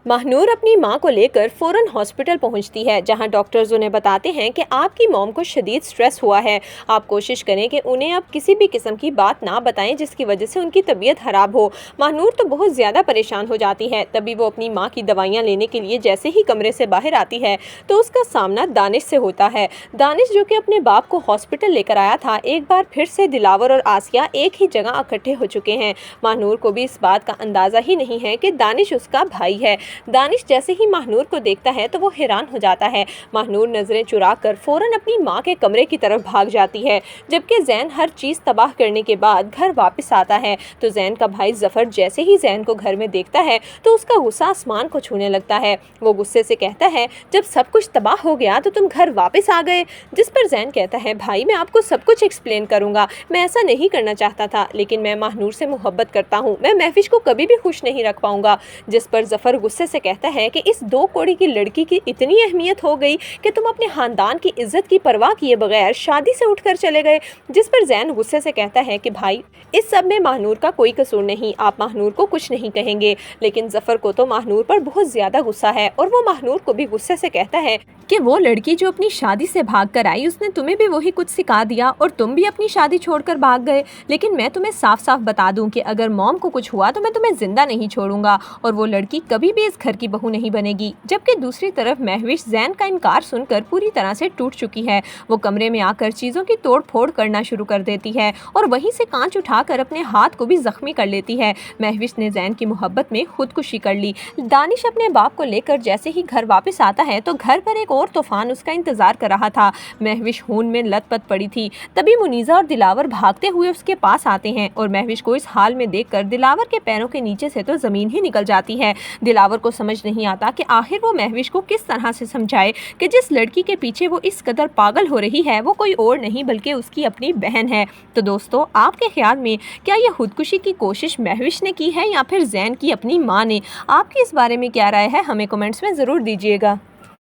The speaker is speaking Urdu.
ماہنور اپنی ماں کو لے کر فوراً ہاسپٹل پہنچتی ہے، جہاں ڈاکٹرز انہیں بتاتے ہیں کہ آپ کی موم کو شدید سٹریس ہوا ہے۔ آپ کوشش کریں کہ انہیں اب کسی بھی قسم کی بات نہ بتائیں جس کی وجہ سے ان کی طبیعت خراب ہو۔ ماہنور تو بہت زیادہ پریشان ہو جاتی ہے۔ تبھی وہ اپنی ماں کی دوائیاں لینے کے لیے جیسے ہی کمرے سے باہر آتی ہے تو اس کا سامنا دانش سے ہوتا ہے۔ دانش جو کہ اپنے باپ کو ہاسپٹل لے کر آیا تھا، ایک بار پھر سے دلاور اور آسیہ ایک ہی جگہ اکٹھے ہو چکے ہیں۔ ماہنور کو بھی اس بات کا اندازہ ہی نہیں ہے کہ دانش اس کا بھائی ہے۔ دانش جیسے ہی ماہنور کو دیکھتا ہے تو وہ حیران ہو جاتا ہے۔ ماہنور نظریں چرا کر فوراً اپنی ماں کے کمرے کی طرف بھاگ جاتی ہے، جبکہ زین ہر چیز تباہ کرنے کے بعد گھر واپس آتا ہے تو زین کا بھائی ظفر جیسے ہی زین کو گھر میں دیکھتا ہے تو اس کا غصہ آسمان کو چھونے لگتا ہے۔ وہ غصے سے کہتا ہے، جب سب کچھ تباہ ہو گیا تو تم گھر واپس آ گئے؟ جس پر زین کہتا ہے، بھائی میں آپ کو سب کچھ ایکسپلین کروں گا، میں ایسا نہیں کرنا چاہتا تھا، لیکن میں ماہنور سے محبت کرتا ہوں، میں مہوش کو کبھی بھی خوش نہیں رکھ پاؤں گا۔ جس پر ظفر غصے سے کہتا ہے کہ اس 2 کوڑی کی لڑکی کی اتنی اہمیت ہو گئی کہ تم اپنے خاندان کی عزت کی پرواہ کیے بغیر شادی سے اٹھ کر چلے گئے۔ جس پر زین غصے سے کہتا ہے کہ بھائی اس سب میں ماہنور کا کوئی قصور نہیں، آپ ماہنور کو کچھ نہیں کہیں گے۔ لیکن ظفر کو تو ماہنور پر بہت زیادہ غصہ ہے اور وہ ماہنور کو بھی غصے سے کہتا ہے کہ وہ لڑکی جو اپنی شادی سے بھاگ کر آئی، اس نے تمہیں بھی وہی کچھ سکھا دیا اور تم بھی اپنی شادی چھوڑ کر بھاگ گئے۔ لیکن میں تمہیں صاف صاف بتا دوں کہ اگر موم کو کچھ ہوا تو میں تمہیں زندہ نہیں چھوڑوں گا اور وہ لڑکی کبھی بھی اس گھر کی بہو نہیں بنے گی۔ جبکہ دوسری طرف مہوش زین کا انکار سن کر پوری طرح سے ٹوٹ چکی ہے۔ وہ کمرے میں آ کر چیزوں کی توڑ پھوڑ کرنا شروع کر دیتی ہے اور وہیں سے کانچ اٹھا کر اپنے ہاتھ کو بھی زخمی کر لیتی ہے۔ مہوش نے زین کی محبت میں خودکشی کر لی۔ دانش اپنے باپ کو لے کر جیسے ہی گھر واپس آتا ہے تو گھر پر ایک اور طوفان اس کا انتظار کر رہا تھا۔ مہوش خون میں لت پت پڑی تھی۔ تبھی منیزہ اور دلاور بھاگتے ہوئے اس کے پاس آتے ہیں اور مہوش کو اس حال میں دیکھ کر دلاور کے پیروں کے نیچے سے تو زمین ہی نکل جاتی ہے۔ دلاور کو سمجھ نہیں آتا کہ آخر وہ مہوش کو کس طرح سے سمجھائے کہ جس لڑکی کے پیچھے وہ اس قدر پاگل ہو رہی ہے وہ کوئی اور نہیں بلکہ اس کی اپنی بہن ہے۔ تو دوستو، آپ کے خیال میں کیا یہ خودکشی کی کوشش مہوش نے کی ہے یا پھر زین کی اپنی ماں نے؟ آپ کی اس بارے میں کیا رائے ہے؟ ہمیں کمنٹس میں ضرور دیجیے گا۔